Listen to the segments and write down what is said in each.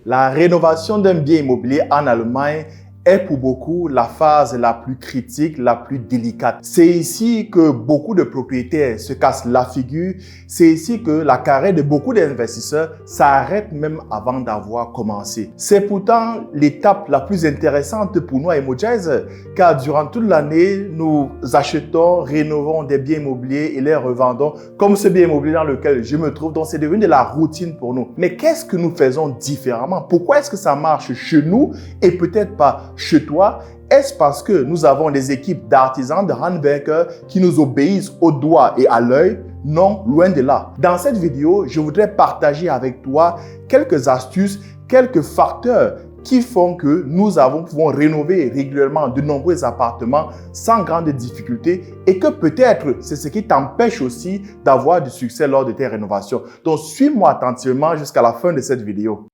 La rénovation d'un bien immobilier en Allemagne est pour beaucoup la phase la plus critique, la plus délicate. C'est ici que beaucoup de propriétaires se cassent la figure. C'est ici que la carrière de beaucoup d'investisseurs s'arrête même avant d'avoir commencé. C'est pourtant l'étape la plus intéressante pour nous à Imogize, car durant toute l'année, nous achetons, rénovons des biens immobiliers et les revendons comme ce bien immobilier dans lequel je me trouve. Donc, c'est devenu de la routine pour nous. Mais qu'est-ce que nous faisons différemment? Pourquoi est-ce que ça marche chez nous et peut-être pas chez toi? Est-ce parce que nous avons des équipes d'artisans, de handwerkers qui nous obéissent au doigt et à l'œil? Non, loin de là. Dans cette vidéo, je voudrais partager avec toi quelques astuces, quelques facteurs qui font que nous pouvons rénover régulièrement de nombreux appartements sans grande difficulté et que peut-être c'est ce qui t'empêche aussi d'avoir du succès lors de tes rénovations. Donc, suis-moi attentivement jusqu'à la fin de cette vidéo.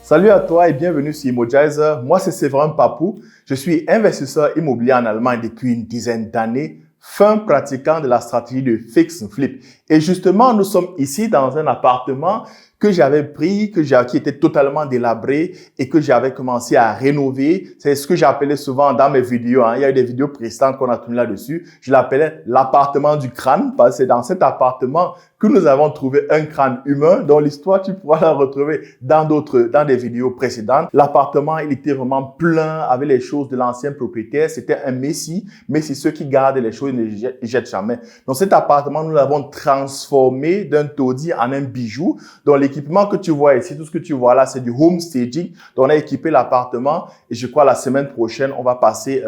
Salut à toi et bienvenue sur Imogize. Moi, c'est Séverin Papou. Je suis investisseur immobilier en Allemagne depuis une dizaine d'années, fin pratiquant de la stratégie de fix and flip. Et justement, nous sommes ici dans un appartement que j'avais pris, qui était totalement délabré et que j'avais commencé à rénover. C'est ce que j'appelais souvent dans mes vidéos. Il y a eu des vidéos précédentes qu'on a tournées là-dessus. Je l'appelais l'appartement du crâne parce que c'est dans cet appartement que nous avons trouvé un crâne humain dont l'histoire, tu pourras la retrouver dans des vidéos précédentes. L'appartement, il était vraiment plein avec les choses de l'ancien propriétaire. C'était un messie, mais c'est ceux qui gardent les choses, ils ne jettent jamais. Donc cet appartement, nous l'avons transformé d'un taudis en un bijou. Donc l'équipement que tu vois ici, tout ce que tu vois là, c'est du home staging. Donc on a équipé l'appartement et je crois la semaine prochaine, on va passer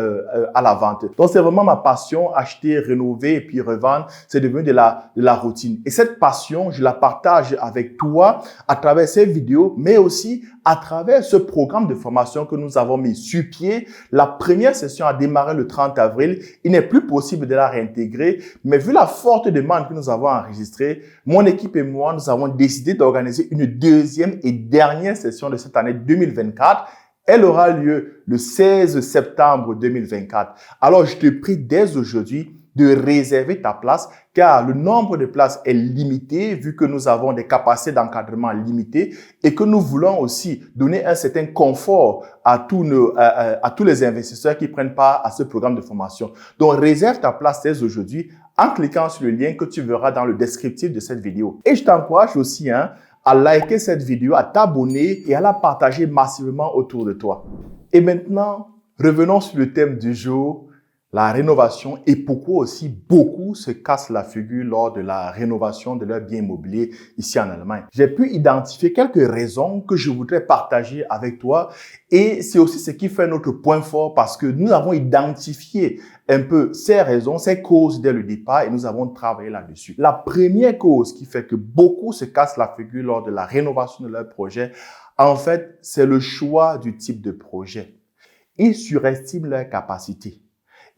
à la vente. Donc c'est vraiment ma passion, acheter, rénover et puis revendre. C'est devenu de la routine. Et cette passion, je la partage avec toi à travers ces vidéos, mais aussi à travers ce programme de formation que nous avons mis sur pied. La première session a démarré le 30 avril. Il n'est plus possible de la réintégrer, mais vu la forte demande que nous avons enregistrée, mon équipe et moi, nous avons décidé d'organiser une deuxième et dernière session de cette année 2024. Elle aura lieu le 16 septembre 2024. Alors, je te prie dès aujourd'hui de réserver ta place car le nombre de places est limité vu que nous avons des capacités d'encadrement limitées et que nous voulons aussi donner un certain confort à tous les investisseurs qui prennent part à ce programme de formation. Donc, réserve ta place dès aujourd'hui en cliquant sur le lien que tu verras dans le descriptif de cette vidéo. Et je t'encourage aussi à liker cette vidéo, à t'abonner et à la partager massivement autour de toi. Et maintenant, revenons sur le thème du jour, la rénovation et pourquoi aussi beaucoup se cassent la figure lors de la rénovation de leur bien immobilier ici en Allemagne. J'ai pu identifier quelques raisons que je voudrais partager avec toi et c'est aussi ce qui fait notre point fort parce que nous avons identifié un peu ces raisons, ces causes dès le départ et nous avons travaillé là-dessus. La première cause qui fait que beaucoup se cassent la figure lors de la rénovation de leur projet, en fait, c'est le choix du type de projet. Ils surestiment leurs capacités.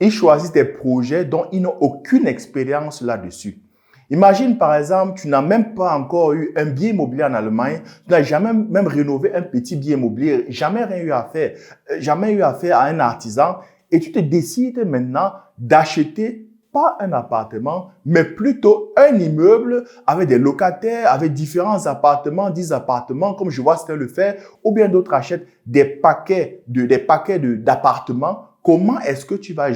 Ils choisissent des projets dont ils n'ont aucune expérience là-dessus. Imagine par exemple, tu n'as même pas encore eu un bien immobilier en Allemagne, tu n'as jamais même rénové un petit bien immobilier, jamais rien eu à faire, jamais eu affaire à un artisan et tu te décides maintenant d'acheter pas un appartement, mais plutôt un immeuble avec des locataires, avec différents appartements, 10 appartements, comme je vois certains le faire, ou bien d'autres achètent des paquets d'appartements. Comment est-ce que tu vas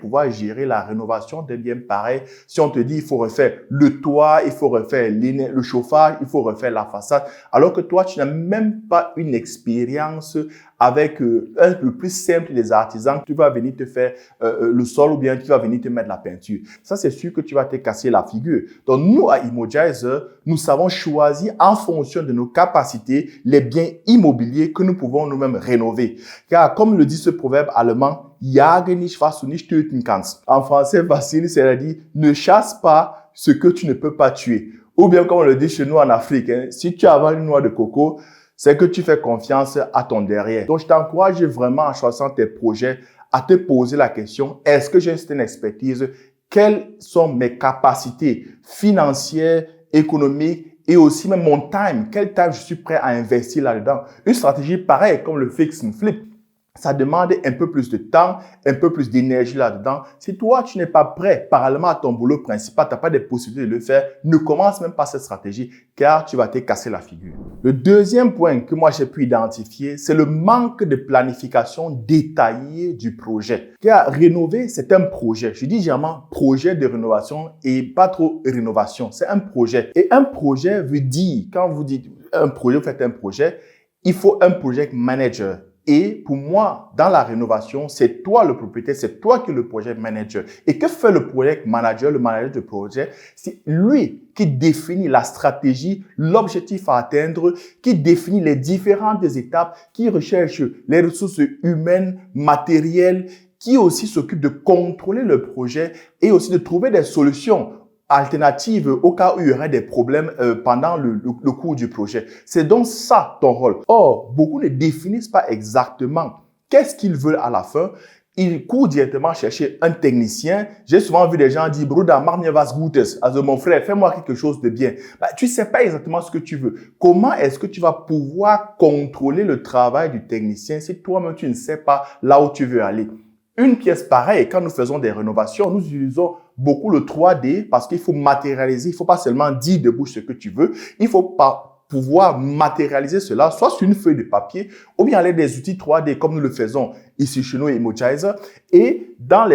pouvoir gérer la rénovation d'un bien pareil si on te dit il faut refaire le toit, il faut refaire le chauffage, il faut refaire la façade, alors que toi, tu n'as même pas une expérience avec le plus simple des artisans, tu vas venir te faire le sol ou bien tu vas venir te mettre la peinture. Ça, c'est sûr que tu vas te casser la figure. Donc, nous, à Imogize, nous savons choisir en fonction de nos capacités les biens immobiliers que nous pouvons nous-mêmes rénover. Car, comme le dit ce proverbe allemand, Jage nicht, was du nicht töten kannst. En français facile, c'est-à-dire ne chasse pas ce que tu ne peux pas tuer. Ou bien, comme on le dit chez nous en Afrique, si tu avales une noix de coco, c'est que tu fais confiance à ton derrière. Donc, je t'encourage vraiment en choisissant tes projets à te poser la question, est-ce que j'ai une expertise? Quelles sont mes capacités financières, économiques et aussi même mon time? Quel time je suis prêt à investir là-dedans? Une stratégie pareille comme le fix and flip, ça demande un peu plus de temps, un peu plus d'énergie là-dedans. Si toi, tu n'es pas prêt, parallèlement à ton boulot principal, tu n'as pas de possibilités de le faire, ne commence même pas cette stratégie car tu vas te casser la figure. Le deuxième point que moi j'ai pu identifier, c'est le manque de planification détaillée du projet. Car rénover, c'est un projet. Je dis généralement projet de rénovation et pas trop rénovation. C'est un projet. Et un projet veut dire, quand vous dites un projet, vous faites un projet, il faut un project manager. Et pour moi, dans la rénovation, c'est toi le propriétaire, c'est toi qui es le project manager. Et que fait le project manager, le manager de projet? C'est lui qui définit la stratégie, l'objectif à atteindre, qui définit les différentes étapes, qui recherche les ressources humaines, matérielles, qui aussi s'occupe de contrôler le projet et aussi de trouver des solutions alternative au cas où il y aurait des problèmes pendant le cours du projet. C'est donc ça ton rôle. Or, beaucoup ne définissent pas exactement qu'est-ce qu'ils veulent à la fin. Ils courent directement chercher un technicien. J'ai souvent vu des gens dire, Bruder, mach mir was Gutes. Also, mon frère, fais-moi quelque chose de bien. Tu sais pas exactement ce que tu veux. Comment est-ce que tu vas pouvoir contrôler le travail du technicien si toi-même tu ne sais pas là où tu veux aller? Une pièce pareille, quand nous faisons des rénovations, nous utilisons beaucoup le 3D parce qu'il faut matérialiser. Il faut pas seulement dire de bouche ce que tu veux. Il faut pas pouvoir matérialiser cela, soit sur une feuille de papier ou bien aller des outils 3D comme nous le faisons ici chez nous, Emojizer. Et dans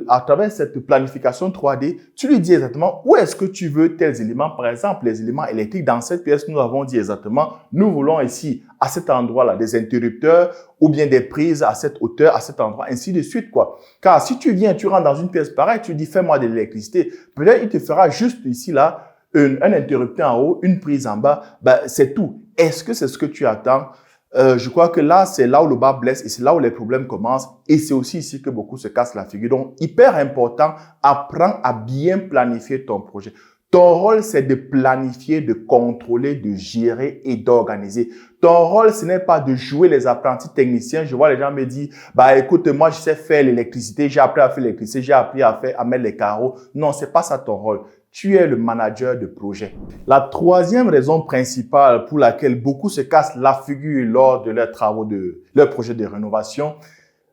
à travers cette planification 3D, tu lui dis exactement où est-ce que tu veux tels éléments. Par exemple, les éléments électriques. Dans cette pièce, nous avons dit exactement, nous voulons ici, à cet endroit-là, des interrupteurs ou bien des prises à cette hauteur, à cet endroit, ainsi de suite, quoi. Car si tu viens, tu rentres dans une pièce pareille, tu dis, fais-moi de l'électricité. Peut-être il te fera juste ici, là, un interrupteur en haut, une prise en bas, c'est tout. Est-ce que c'est ce que tu attends? Je crois que là, c'est là où le bas blesse et c'est là où les problèmes commencent. Et c'est aussi ici que beaucoup se cassent la figure. Donc, hyper important, apprends à bien planifier ton projet. Ton rôle, c'est de planifier, de contrôler, de gérer et d'organiser. Ton rôle, ce n'est pas de jouer les apprentis techniciens. Je vois les gens me dire, écoute, moi, je sais faire l'électricité, j'ai appris à faire l'électricité, j'ai appris à mettre les carreaux. Non, c'est pas ça ton rôle. Tu es le manager de projet. La troisième raison principale pour laquelle beaucoup se cassent la figure lors de leurs travaux leur projet de rénovation,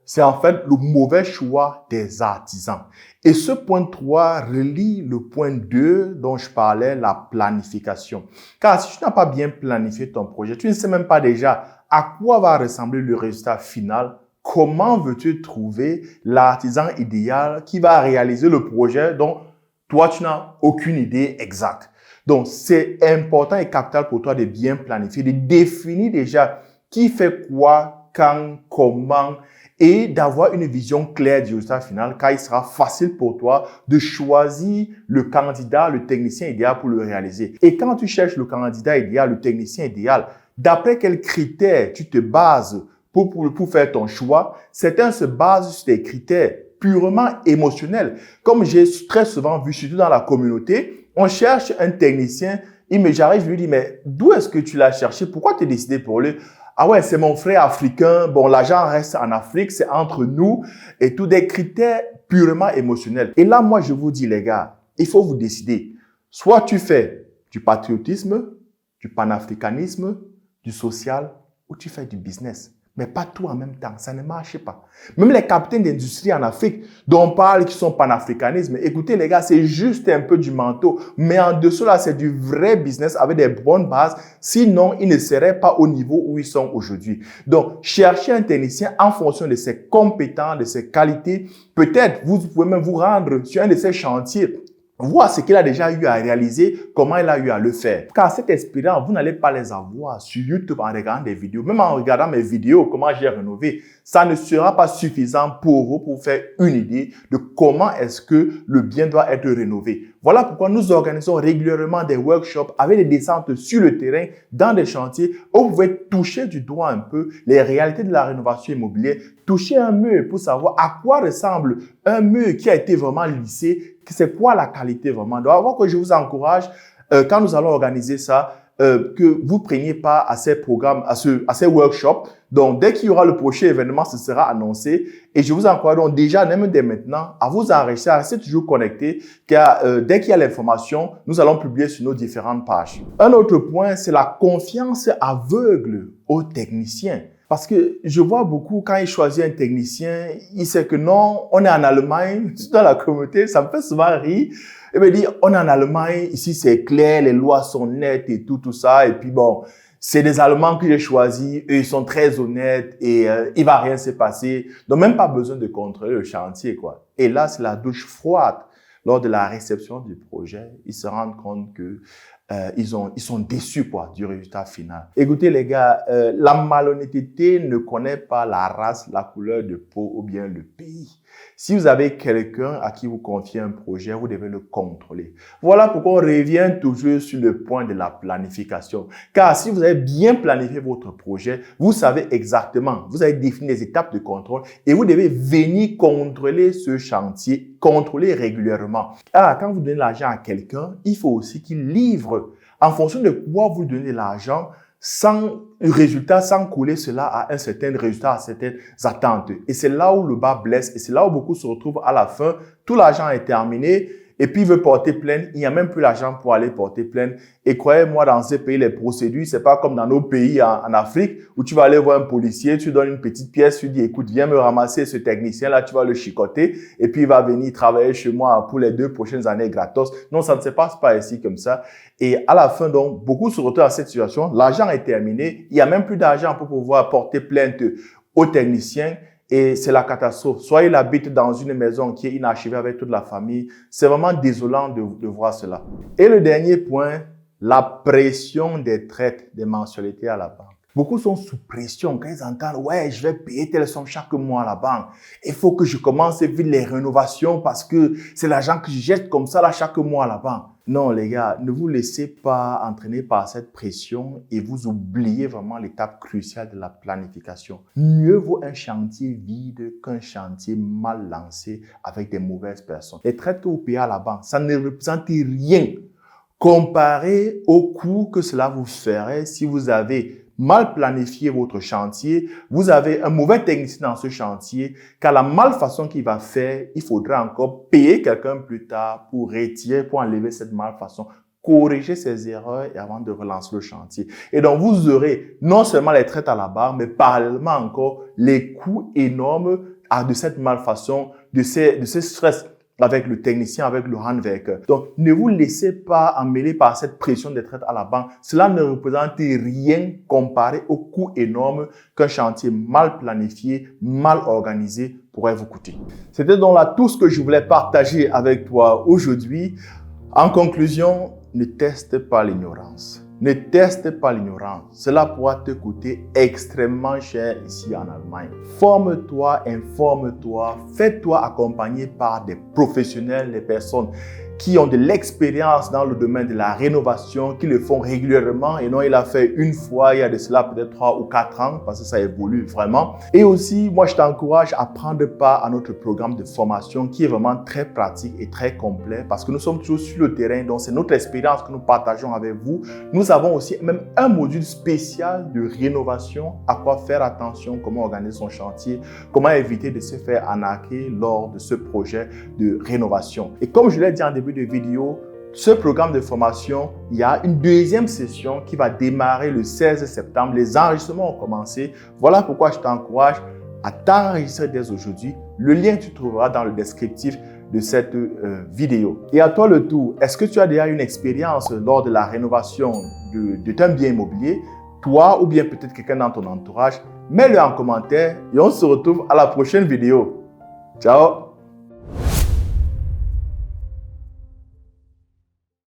c'est en fait le mauvais choix des artisans. Et ce point 3 relie le point 2 dont je parlais, la planification. Car si tu n'as pas bien planifié ton projet, tu ne sais même pas déjà à quoi va ressembler le résultat final. Comment veux-tu trouver l'artisan idéal qui va réaliser le projet dont toi, tu n'as aucune idée exacte. Donc, c'est important et capital pour toi de bien planifier, de définir déjà qui fait quoi, quand, comment et d'avoir une vision claire du résultat final car il sera facile pour toi de choisir le candidat, le technicien idéal pour le réaliser. Et quand tu cherches le candidat idéal, le technicien idéal, d'après quels critères tu te bases pour faire ton choix? Certains se basent sur des critères purement émotionnel. Comme j'ai très souvent vu, surtout dans la communauté, on cherche un technicien, j'arrive, je lui dis, mais d'où est-ce que tu l'as cherché? Pourquoi tu es décidé pour lui? Ah ouais, c'est mon frère africain. Bon, l'argent reste en Afrique, c'est entre nous et tous des critères purement émotionnels. Et là, moi, je vous dis, les gars, il faut vous décider. Soit tu fais du patriotisme, du panafricanisme, du social, ou tu fais du business. Mais pas tout en même temps, ça ne marche pas. Même les capitaines d'industrie en Afrique dont on parle qui sont panafricanisme, écoutez les gars, c'est juste un peu du manteau. Mais en dessous là, c'est du vrai business avec des bonnes bases. Sinon, ils ne seraient pas au niveau où ils sont aujourd'hui. Donc, cherchez un technicien en fonction de ses compétences, de ses qualités. Peut-être, vous pouvez même vous rendre sur un de ces chantiers. Voir ce qu'il a déjà eu à réaliser, comment il a eu à le faire. Car cette expérience, vous n'allez pas les avoir sur YouTube en regardant des vidéos. Même en regardant mes vidéos, comment j'ai rénové, ça ne sera pas suffisant pour vous pour faire une idée de comment est-ce que le bien doit être rénové. Voilà pourquoi nous organisons régulièrement des workshops avec des descentes sur le terrain, dans des chantiers, où vous pouvez toucher du doigt un peu les réalités de la rénovation immobilière, toucher un mur pour savoir à quoi ressemble un mur qui a été vraiment lissé, c'est quoi la qualité vraiment. Donc, avant que je vous encourage, quand nous allons organiser ça, que vous preniez part à ces programmes, à ces workshops. Donc, dès qu'il y aura le prochain événement, ce sera annoncé. Et je vous encourage donc déjà, même dès maintenant, à vous enregistrer, à rester toujours connecté, car dès qu'il y a l'information, nous allons publier sur nos différentes pages. Un autre point, c'est la confiance aveugle aux techniciens. Parce que je vois beaucoup, quand il choisit un technicien, il sait que non, on est en Allemagne, dans la communauté, ça me fait souvent rire. Il me dit, on est en Allemagne, ici c'est clair, les lois sont nettes et tout ça. Et puis bon, c'est des Allemands que j'ai choisis, eux ils sont très honnêtes et il va rien se passer. Donc même pas besoin de contrôler le chantier, quoi. Et là, c'est la douche froide. Lors de la réception du projet, ils se rendent compte que ils sont déçus quoi du résultat final. Écoutez les gars, la malhonnêteté ne connaît pas la race, la couleur de peau ou bien le pays. Si vous avez quelqu'un à qui vous confiez un projet, vous devez le contrôler. Voilà pourquoi on revient toujours sur le point de la planification. Car si vous avez bien planifié votre projet, vous savez exactement, vous avez défini les étapes de contrôle et vous devez venir contrôler ce chantier, contrôler régulièrement. Ah, quand vous donnez l'argent à quelqu'un, il faut aussi qu'il livre en fonction de quoi vous donnez l'argent, sans résultat, sans coller cela à un certain résultat, à certaines attentes. Et c'est là où le bas blesse et c'est là où beaucoup se retrouvent à la fin. Tout l'argent est terminé et puis il veut porter plainte. Il n'y a même plus l'argent pour aller porter plainte. Et croyez-moi, dans ces pays, les procédures, c'est pas comme dans nos pays en Afrique où tu vas aller voir un policier, tu donnes une petite pièce, tu dis, écoute, viens me ramasser ce technicien-là, tu vas le chicoter et puis il va venir travailler chez moi pour les 2 prochaines années gratos. Non, ça ne se passe pas ici comme ça. Et à la fin, donc, beaucoup se retrouvent à cette situation. L'argent est terminé. Il n'y a même plus d'argent pour pouvoir porter plainte aux techniciens. Et c'est la catastrophe. Soit il habite dans une maison qui est inachevée avec toute la famille. C'est vraiment désolant de voir cela. Et le dernier point, la pression des traites, des mensualités à la banque. Beaucoup sont sous pression quand ils entendent « Ouais, je vais payer telle somme chaque mois à la banque. Il faut que je commence vite les rénovations parce que c'est l'argent que je jette comme ça là chaque mois à la banque. » Non, les gars, ne vous laissez pas entraîner par cette pression et vous oubliez vraiment l'étape cruciale de la planification. Mieux vaut un chantier vide qu'un chantier mal lancé avec des mauvaises personnes. Les traites que vous payez à la banque, ça ne représente rien comparé au coût que cela vous ferait si vous avez mal planifié votre chantier, vous avez un mauvais technicien dans ce chantier, car la malfaçon qu'il va faire, il faudra encore payer quelqu'un plus tard pour retirer, pour enlever cette malfaçon, corriger ses erreurs et avant de relancer le chantier. Et donc, vous aurez non seulement les traites à la barre, mais parallèlement encore les coûts énormes de cette malfaçon, de ces stress avec le technicien, avec le handwerker. Donc, ne vous laissez pas emmêler par cette pression des traites à la banque. Cela ne représente rien comparé au coût énorme qu'un chantier mal planifié, mal organisé pourrait vous coûter. C'était donc là tout ce que je voulais partager avec toi aujourd'hui. En conclusion, ne teste pas l'ignorance. Ne teste pas l'ignorance. Cela pourra te coûter extrêmement cher ici en Allemagne. Forme-toi, informe-toi, fais-toi accompagner par des professionnels, des personnes qui ont de l'expérience dans le domaine de la rénovation, qui le font régulièrement et non il a fait une fois, il y a de cela peut-être 3 ou 4 ans parce que ça évolue vraiment. Et aussi, moi je t'encourage à prendre part à notre programme de formation qui est vraiment très pratique et très complet parce que nous sommes toujours sur le terrain, donc c'est notre expérience que nous partageons avec vous. Nous avons aussi même un module spécial de rénovation, à quoi faire attention, comment organiser son chantier, comment éviter de se faire arnaquer lors de ce projet de rénovation. Et comme je l'ai dit en début de vidéo, ce programme de formation, il y a une deuxième session qui va démarrer le 16 septembre. Les enregistrements ont commencé. Voilà pourquoi je t'encourage à t'enregistrer dès aujourd'hui. Le lien tu trouveras dans le descriptif de cette vidéo. Et à toi le tour, est-ce que tu as déjà une expérience lors de la rénovation de ton bien immobilier, toi ou bien peut-être quelqu'un dans ton entourage? Mets-le en commentaire et on se retrouve à la prochaine vidéo. Ciao!